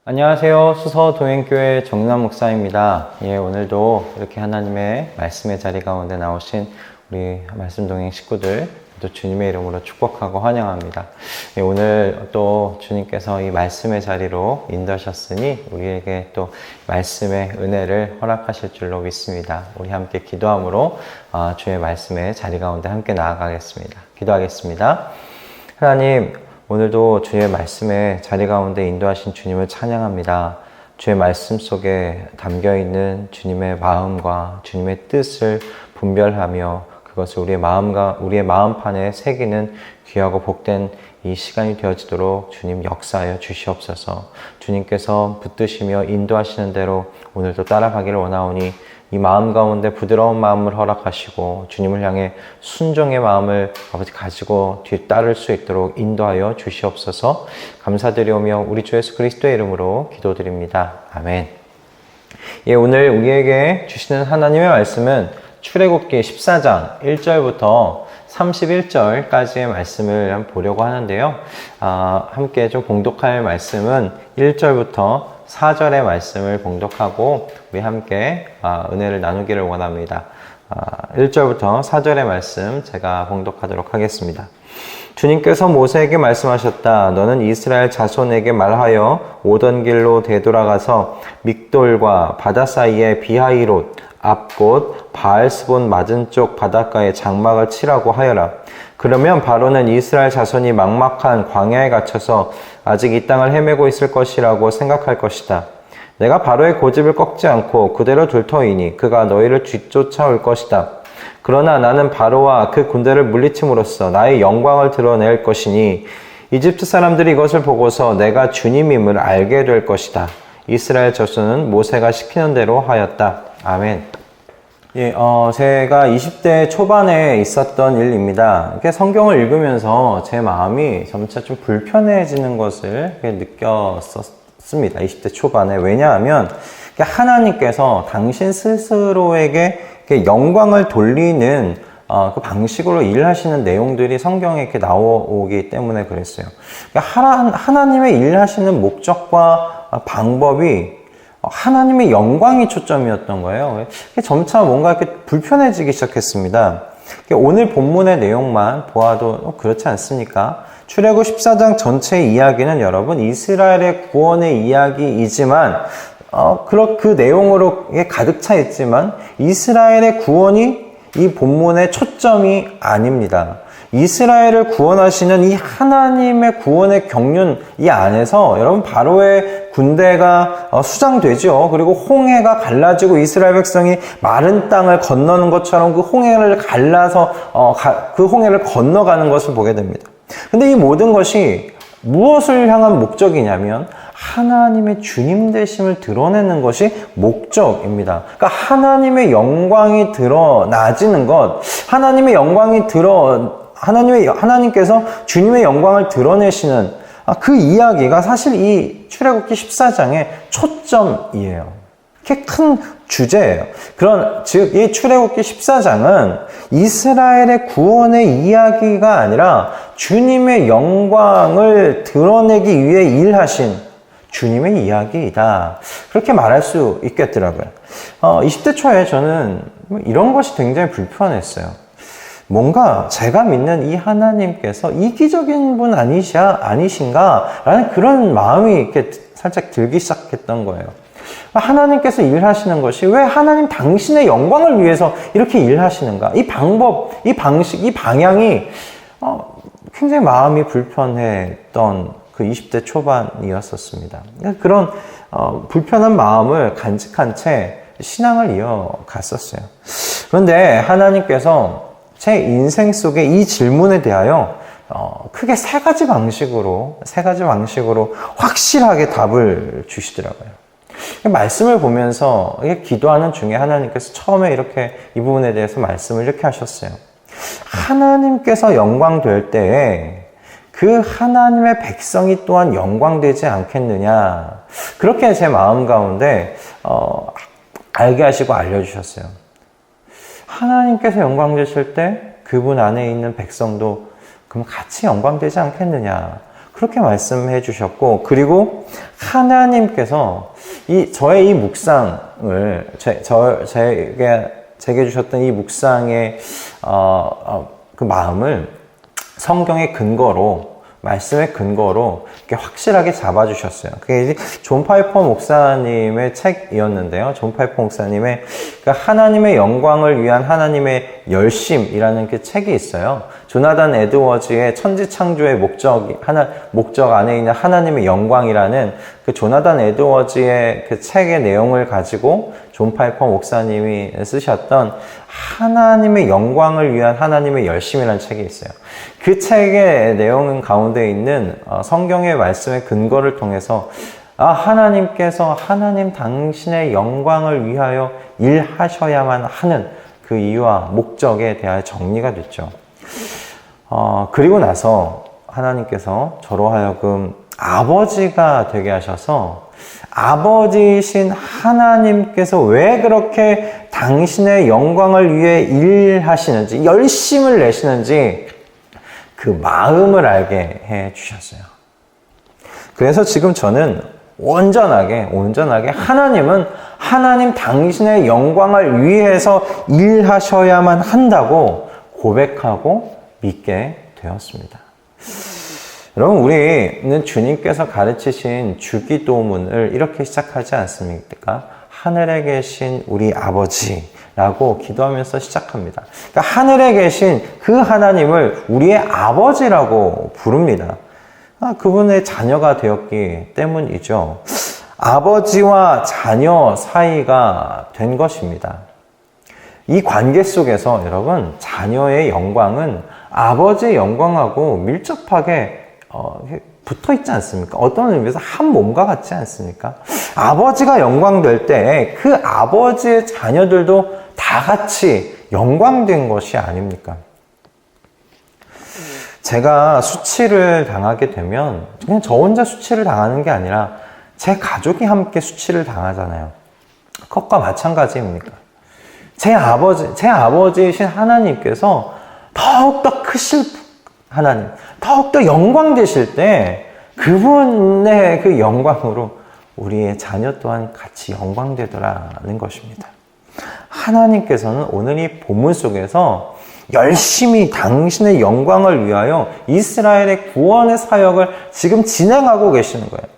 안녕하세요. 수서동행교회 정남 목사입니다. 오늘도 이렇게 하나님의 말씀의 자리 가운데 나오신 우리 말씀동행 식구들 또 주님의 이름으로 축복하고 환영합니다. 오늘 또 주님께서 이 말씀의 자리로 인도하셨으니 우리에게 또 말씀의 은혜를 허락하실 줄로 믿습니다. 우리 함께 기도함으로 주의 말씀의 자리 가운데 함께 나아가겠습니다. 기도하겠습니다. 하나님, 오늘도 주의 말씀의 자리 가운데 인도하신 주님을 찬양합니다. 주의 말씀 속에 담겨있는 주님의 마음과 주님의 뜻을 분별하며 그것을 우리의 마음판에 새기는 귀하고 복된 이 시간이 되어지도록 주님 역사하여 주시옵소서. 주님께서 붙드시며 인도하시는 대로 오늘도 따라가기를 원하오니 이 마음 가운데 부드러운 마음을 허락하시고 주님을 향해 순종의 마음을 아버지 가지고 뒤따를 수 있도록 인도하여 주시옵소서. 감사드리오며 우리 주 예수 그리스도의 이름으로 기도드립니다. 아멘. 오늘 우리에게 주시는 하나님의 말씀은 출애굽기 14장 1절부터 31절까지의 말씀을 한번 보려고 하는데요. 함께 좀 봉독할 말씀은 1절부터 4절의 말씀을 봉독하고 우리 함께 은혜를 나누기를 원합니다. 1절부터 4절의 말씀 제가 봉독하도록 하겠습니다. 주님께서 모세에게 말씀하셨다. 너는 이스라엘 자손에게 말하여 오던 길로 되돌아가서 믹돌과 바다 사이에 비하이롯 앞곳 바알스본 맞은쪽 바닷가에 장막을 치라고 하여라. 그러면 바로는 이스라엘 자손이 막막한 광야에 갇혀서 아직 이 땅을 헤매고 있을 것이라고 생각할 것이다. 내가 바로의 고집을 꺾지 않고 그대로 둘 터이니 그가 너희를 뒤쫓아올 것이다. 그러나 나는 바로와 그 군대를 물리침으로써 나의 영광을 드러낼 것이니 이집트 사람들이 이것을 보고서 내가 주님임을 알게 될 것이다. 이스라엘 자손은 모세가 시키는 대로 하였다. 아멘. 제가 20대 초반에 있었던 일입니다. 이렇게 성경을 읽으면서 제 마음이 점차 좀 불편해지는 것을 느꼈었습니다. 20대 초반에. 왜냐하면 하나님께서 당신 스스로에게 영광을 돌리는 그 방식으로 일하시는 내용들이 성경에 이렇게 나오기 때문에 그랬어요. 하나님의 일하시는 목적과 방법이 하나님의 영광이 초점이었던 거예요. 점차 뭔가 이렇게 불편해지기 시작했습니다. 오늘 본문의 내용만 보아도 그렇지 않습니까? 출애굽 14장 전체의 이야기는 여러분 이스라엘의 구원의 이야기이지만 그 내용으로 가득 차 있지만 이스라엘의 구원이 이 본문의 초점이 아닙니다. 이스라엘을 구원하시는 이 하나님의 구원의 경륜 이 안에서 여러분 바로의 군대가 수장되죠. 그리고 홍해가 갈라지고 이스라엘 백성이 마른 땅을 건너는 것처럼 그 홍해를 갈라서 그 홍해를 건너가는 것을 보게 됩니다. 근데 이 모든 것이 무엇을 향한 목적이냐면 하나님의 주님 되심을 드러내는 것이 목적입니다. 그러니까 하나님의 영광이 드러나지는 것, 하나님께서 주님의 영광을 드러내시는 그 이야기가 사실 이 출애굽기 14장의 초점이에요. 이렇게 큰 주제예요. 즉 이 출애굽기 14장은 이스라엘의 구원의 이야기가 아니라 주님의 영광을 드러내기 위해 일하신 주님의 이야기이다. 그렇게 말할 수 있겠더라고요. 20대 초에 저는 이런 것이 굉장히 불편했어요. 뭔가 제가 믿는 이 하나님께서 이기적인 분 아니신가? 라는 그런 마음이 이렇게 살짝 들기 시작했던 거예요. 하나님께서 일하시는 것이 왜 하나님 당신의 영광을 위해서 이렇게 일하시는가? 이 방법, 이 방식, 이 방향이 굉장히 마음이 불편했던 그 20대 초반이었었습니다. 그런 불편한 마음을 간직한 채 신앙을 이어갔었어요. 그런데 하나님께서 제 인생 속에 이 질문에 대하여 크게 세 가지 방식으로 확실하게 답을 주시더라고요. 말씀을 보면서 기도하는 중에 하나님께서 처음에 이렇게 이 부분에 대해서 말씀을 이렇게 하셨어요. 하나님께서 영광될 때에 그 하나님의 백성이 또한 영광되지 않겠느냐. 그렇게 제 마음 가운데 알게 하시고 알려주셨어요. 하나님께서 영광되실 때 그분 안에 있는 백성도 그럼 같이 영광되지 않겠느냐. 그렇게 말씀해 주셨고, 그리고 하나님께서 저의 이 묵상을, 제게 주셨던 이 묵상의, 그 마음을 성경의 근거로, 말씀의 근거로 이렇게 확실하게 잡아주셨어요. 그게 이제 존 파이퍼 목사님의 책이었는데요. 존 파이퍼 목사님의 하나님의 영광을 위한 하나님의 열심이라는 그 책이 있어요. 조나단 에드워즈의 천지창조의 목적 안에 있는 하나님의 영광이라는 그 조나단 에드워즈의 그 책의 내용을 가지고 존 파이퍼 목사님이 쓰셨던 하나님의 영광을 위한 하나님의 열심이라는 책이 있어요. 그 책의 내용 가운데 있는 성경의 말씀의 근거를 통해서 하나님께서 하나님 당신의 영광을 위하여 일하셔야만 하는 그 이유와 목적에 대하여 정리가 됐죠. 그리고 나서 하나님께서 저로 하여금 아버지가 되게 하셔서 아버지이신 하나님께서 왜 그렇게 당신의 영광을 위해 일하시는지, 열심을 내시는지 그 마음을 알게 해 주셨어요. 그래서 지금 저는 온전하게 하나님은 하나님 당신의 영광을 위해서 일하셔야만 한다고 고백하고 믿게 되었습니다. 여러분, 우리는 주님께서 가르치신 주기도문을 이렇게 시작하지 않습니까? 하늘에 계신 우리 아버지라고 기도하면서 시작합니다. 그러니까 하늘에 계신 그 하나님을 우리의 아버지라고 부릅니다. 그분의 자녀가 되었기 때문이죠. 아버지와 자녀 사이가 된 것입니다. 이 관계 속에서 여러분, 자녀의 영광은 아버지의 영광하고 밀접하게 붙어 있지 않습니까? 어떤 의미에서 한 몸과 같지 않습니까? 아버지가 영광될 때 그 아버지의 자녀들도 다 같이 영광된 것이 아닙니까? 제가 수치를 당하게 되면 그냥 저 혼자 수치를 당하는 게 아니라 제 가족이 함께 수치를 당하잖아요. 그것과 마찬가지입니까? 제 아버지이신 하나님께서 더욱더 크실 하나님, 더욱더 영광되실 때 그분의 그 영광으로 우리의 자녀 또한 같이 영광되더라는 것입니다. 하나님께서는 오늘 이 본문 속에서 열심히 당신의 영광을 위하여 이스라엘의 구원의 사역을 지금 진행하고 계시는 거예요.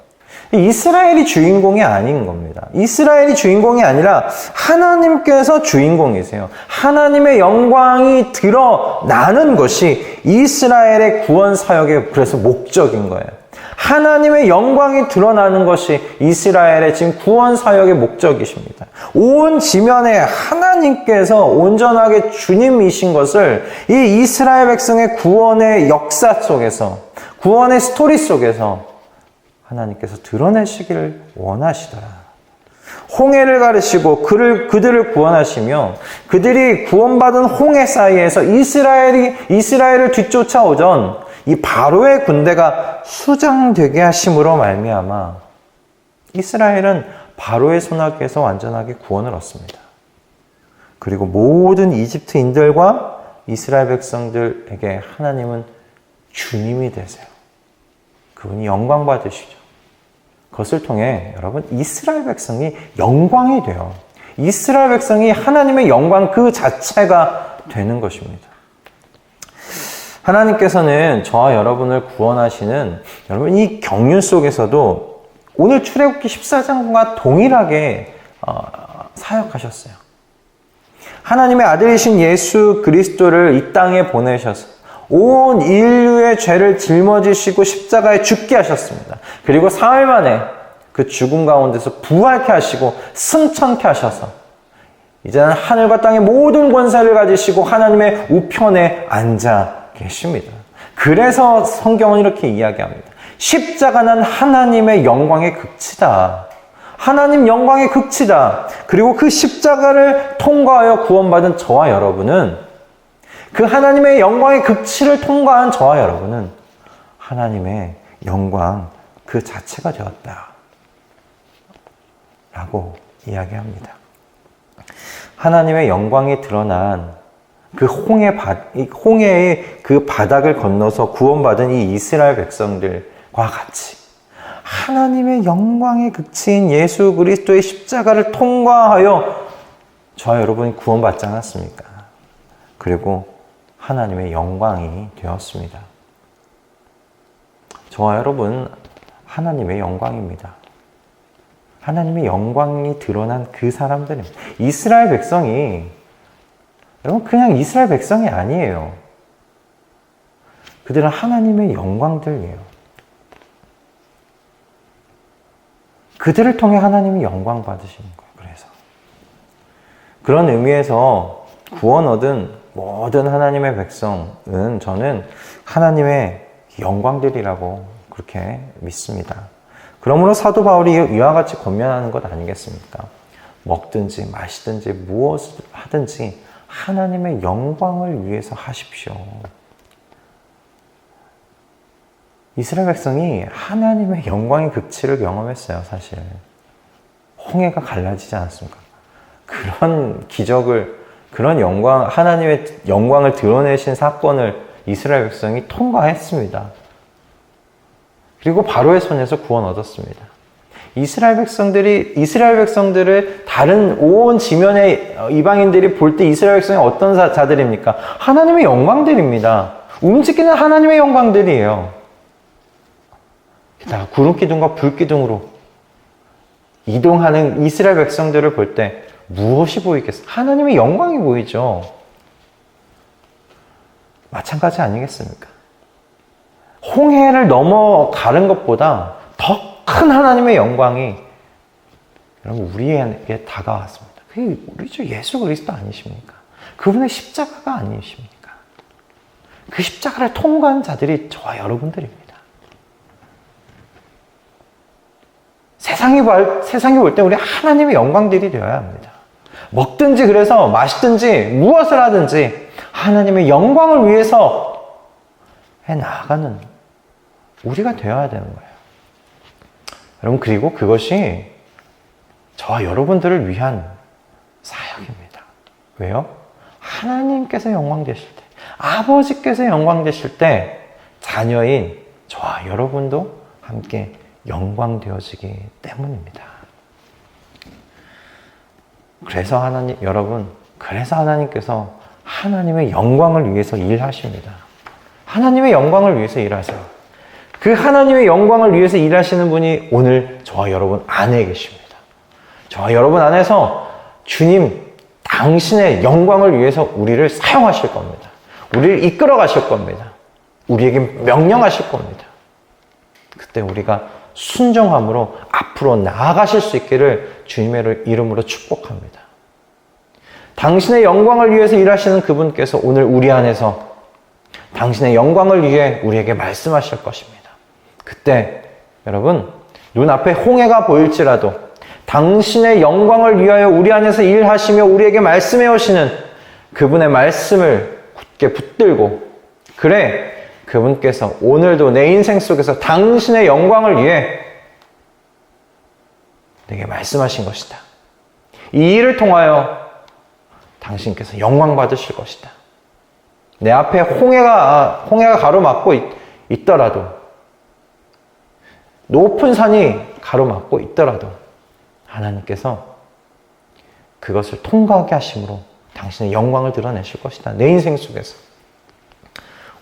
이스라엘이 주인공이 아닌 겁니다. 이스라엘이 주인공이 아니라 하나님께서 주인공이세요. 하나님의 영광이 드러나는 것이 이스라엘의 구원 사역의 그래서 목적인 거예요. 하나님의 영광이 드러나는 것이 이스라엘의 지금 구원 사역의 목적이십니다. 온 지면에 하나님께서 온전하게 주님이신 것을 이 이스라엘 백성의 구원의 역사 속에서, 구원의 스토리 속에서 하나님께서 드러내시기를 원하시더라. 홍해를 가르시고 그들을 구원하시며 그들이 구원받은 홍해 사이에서 이스라엘을 뒤쫓아오던 이 바로의 군대가 수장되게 하심으로 말미암아 이스라엘은 바로의 손아귀에서 완전하게 구원을 얻습니다. 그리고 모든 이집트인들과 이스라엘 백성들에게 하나님은 주님이 되세요. 그분이 영광 받으시죠. 그것을 통해 여러분 이스라엘 백성이 영광이 돼요. 이스라엘 백성이 하나님의 영광 그 자체가 되는 것입니다. 하나님께서는 저와 여러분을 구원하시는 여러분 이 경륜 속에서도 오늘 출애굽기 14장과 동일하게 사역하셨어요. 하나님의 아들이신 예수 그리스도를 이 땅에 보내셔서 온 인류의 죄를 짊어지시고 십자가에 죽게 하셨습니다. 그리고 사흘 만에 그 죽음 가운데서 부활케 하시고 승천케 하셔서 이제는 하늘과 땅의 모든 권세를 가지시고 하나님의 우편에 앉아 계십니다. 그래서 성경은 이렇게 이야기합니다. 십자가는 하나님의 영광의 극치다. 하나님 영광의 극치다. 그리고 그 십자가를 통과하여 구원받은 저와 여러분은 그 하나님의 영광의 극치를 통과한 저와 여러분은 하나님의 영광 그 자체가 되었다. 라고 이야기합니다. 하나님의 영광이 드러난 그 홍해의 그 바닥을 건너서 구원받은 이 이스라엘 백성들과 같이 하나님의 영광의 극치인 예수 그리스도의 십자가를 통과하여 저와 여러분이 구원받지 않았습니까? 그리고 하나님의 영광이 되었습니다. 저와 여러분 하나님의 영광입니다. 하나님의 영광이 드러난 그 사람들입니다. 이스라엘 백성이 여러분 그냥 이스라엘 백성이 아니에요. 그들은 하나님의 영광들이에요. 그들을 통해 하나님이 영광 받으시는 거예요. 그래서 그런 의미에서 구원 얻은 모든 하나님의 백성은 저는 하나님의 영광들이라고 그렇게 믿습니다. 그러므로 사도 바울이 이와 같이 권면하는 것 아니겠습니까? 먹든지 마시든지 무엇을 하든지 하나님의 영광을 위해서 하십시오. 이스라엘 백성이 하나님의 영광의 극치를 경험했어요, 사실. 홍해가 갈라지지 않았습니까? 그런 기적을, 그런 영광, 하나님의 영광을 드러내신 사건을 이스라엘 백성이 통과했습니다. 그리고 바로의 손에서 구원 얻었습니다. 이스라엘 백성들을 다른 온 지면의 이방인들이 볼 때 이스라엘 백성이 어떤 자들입니까? 하나님의 영광들입니다. 움직이는 하나님의 영광들이에요. 게다가 구름 기둥과 불 기둥으로 이동하는 이스라엘 백성들을 볼 때 무엇이 보이겠어요? 하나님의 영광이 보이죠. 마찬가지 아니겠습니까? 홍해를 넘어가는 것보다 더 큰 하나님의 영광이 여러분 우리에게 다가왔습니다. 그게 우리죠. 예수 그리스도 아니십니까? 그분의 십자가가 아니십니까? 그 십자가를 통과한 자들이 저와 여러분들입니다. 세상이 볼 때 우리 하나님의 영광들이 되어야 합니다. 먹든지 그래서 마시든지 무엇을 하든지 하나님의 영광을 위해서 해 나아가는 우리가 되어야 되는 거예요. 여러분, 그리고 그것이 저와 여러분들을 위한 사역입니다. 왜요? 하나님께서 영광 되실 때, 아버지께서 영광 되실 때 자녀인 저와 여러분도 함께 영광 되어지기 때문입니다. 그래서 하나님께서 하나님의 영광을 위해서 일하십니다. 하나님의 영광을 위해서 일하세요. 그 하나님의 영광을 위해서 일하시는 분이 오늘 저와 여러분 안에 계십니다. 저와 여러분 안에서 주님, 당신의 영광을 위해서 우리를 사용하실 겁니다. 우리를 이끌어 가실 겁니다. 우리에게 명령하실 겁니다. 그때 우리가 순종함으로 앞으로 나아가실 수 있기를 주님의 이름으로 축복합니다. 당신의 영광을 위해서 일하시는 그분께서 오늘 우리 안에서 당신의 영광을 위해 우리에게 말씀하실 것입니다. 그때 여러분, 눈앞에 홍해가 보일지라도 당신의 영광을 위하여 우리 안에서 일하시며 우리에게 말씀해 오시는 그분의 말씀을 굳게 붙들고, 그래, 그분께서 오늘도 내 인생 속에서 당신의 영광을 위해 내게 말씀하신 것이다. 이 일을 통하여 당신께서 영광 받으실 것이다. 내 앞에 홍해가 가로막고 있더라도, 높은 산이 가로막고 있더라도 하나님께서 그것을 통과하게 하심으로 당신의 영광을 드러내실 것이다. 내 인생 속에서.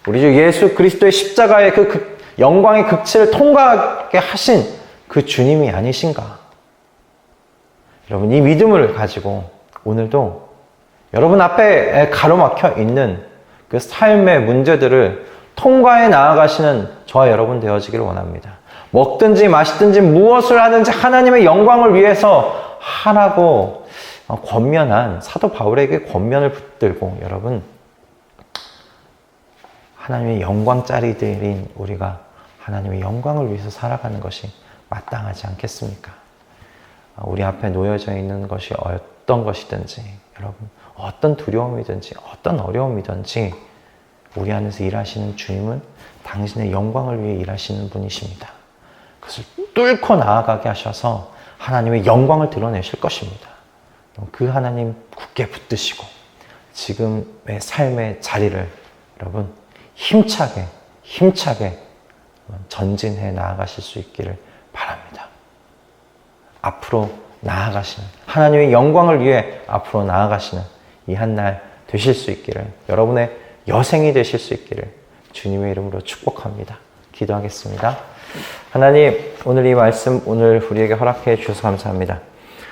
우리 주 예수 그리스도의 십자가의 그 영광의 극치를 통과하게 하신 그 주님이 아니신가? 여러분, 이 믿음을 가지고 오늘도 여러분 앞에 가로막혀 있는 그 삶의 문제들을 통과해 나아가시는 저와 여러분 되어지기를 원합니다. 먹든지 마시든지 무엇을 하든지 하나님의 영광을 위해서 하라고 권면한 사도 바울에게 권면을 붙들고, 여러분, 하나님의 영광짜리들인 우리가 하나님의 영광을 위해서 살아가는 것이 마땅하지 않겠습니까? 우리 앞에 놓여져 있는 것이 어떤 것이든지, 여러분, 어떤 두려움이든지 어떤 어려움이든지 우리 안에서 일하시는 주님은 당신의 영광을 위해 일하시는 분이십니다. 그것을 뚫고 나아가게 하셔서 하나님의 영광을 드러내실 것입니다. 그 하나님 굳게 붙드시고 지금의 삶의 자리를 여러분 힘차게 전진해 나아가실 수 있기를 바랍니다. 앞으로 나아가시는, 하나님의 영광을 위해 앞으로 나아가시는 이 한 날 되실 수 있기를, 여러분의 여생이 되실 수 있기를 주님의 이름으로 축복합니다. 기도하겠습니다. 하나님, 오늘 이 말씀 오늘 우리에게 허락해 주셔서 감사합니다.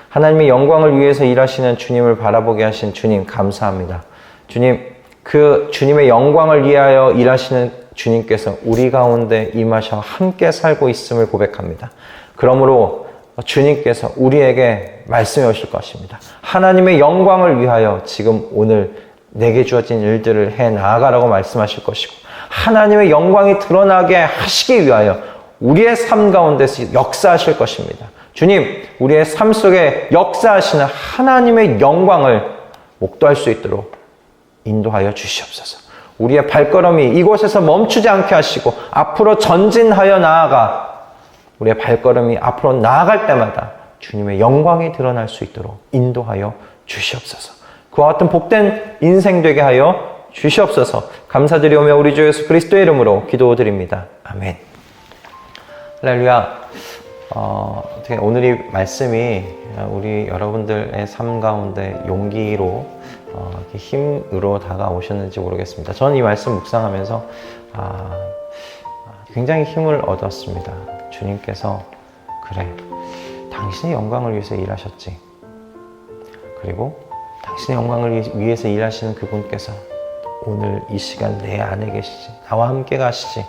하나님의 영광을 위해서 일하시는 주님을 바라보게 하신 주님 감사합니다. 주님, 그 주님의 영광을 위하여 일하시는 주님께서 우리 가운데 임하셔 함께 살고 있음을 고백합니다. 그러므로 주님께서 우리에게 말씀해 오실 것입니다. 하나님의 영광을 위하여 지금 오늘 내게 주어진 일들을 해 나아가라고 말씀하실 것이고, 하나님의 영광이 드러나게 하시기 위하여 우리의 삶 가운데서 역사하실 것입니다. 주님, 우리의 삶 속에 역사하시는 하나님의 영광을 목도할 수 있도록 인도하여 주시옵소서. 우리의 발걸음이 이곳에서 멈추지 않게 하시고 앞으로 전진하여 나아가 우리의 발걸음이 앞으로 나아갈 때마다 주님의 영광이 드러날 수 있도록 인도하여 주시옵소서. 그와 같은 복된 인생 되게 하여 주시옵소서. 감사드리오며 우리 주 예수 그리스도의 이름으로 기도드립니다. 아멘. 할렐루야. 오늘 이 말씀이 우리 여러분들의 삶 가운데 용기로 힘으로 다가오셨는지 모르겠습니다. 저는 이 말씀 묵상하면서 굉장히 힘을 얻었습니다. 주님께서 그래, 당신의 영광을 위해서 일하셨지. 그리고 당신의 영광을 위해서 일하시는 그분께서 오늘 이 시간 내 안에 계시지. 나와 함께 가시지.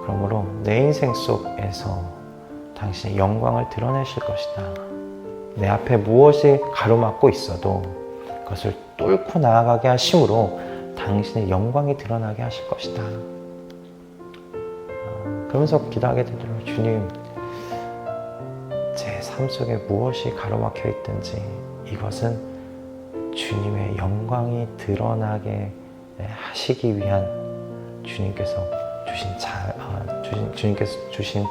그러므로 내 인생 속에서 당신의 영광을 드러내실 것이다. 내 앞에 무엇이 가로막고 있어도 그것을 뚫고 나아가게 하심으로 당신의 영광이 드러나게 하실 것이다. 그러면서 기도하게 되도록, 주님, 제 삶 속에 무엇이 가로막혀 있든지 이것은 주님의 영광이 드러나게 하시기 위한 주님께서 주신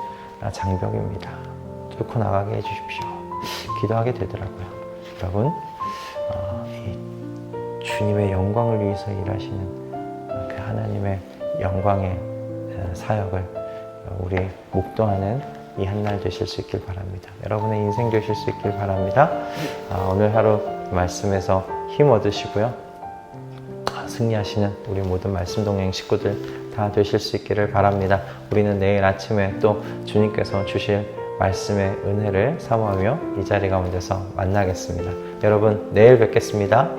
장벽입니다. 뚫고 나가게 해주십시오. 기도하게 되더라고요. 여러분, 이 주님의 영광을 위해서 일하시는 그 하나님의 영광의 사역을 우리 목도하는 이 한 날 되실 수 있길 바랍니다. 여러분의 인생 되실 수 있길 바랍니다. 오늘 하루 말씀에서 힘 얻으시고요. 승리하시는 우리 모든 말씀 동행 식구들 다 되실 수 있기를 바랍니다. 우리는 내일 아침에 또 주님께서 주실 말씀의 은혜를 사모하며 이 자리 가운데서 만나겠습니다. 여러분, 내일 뵙겠습니다.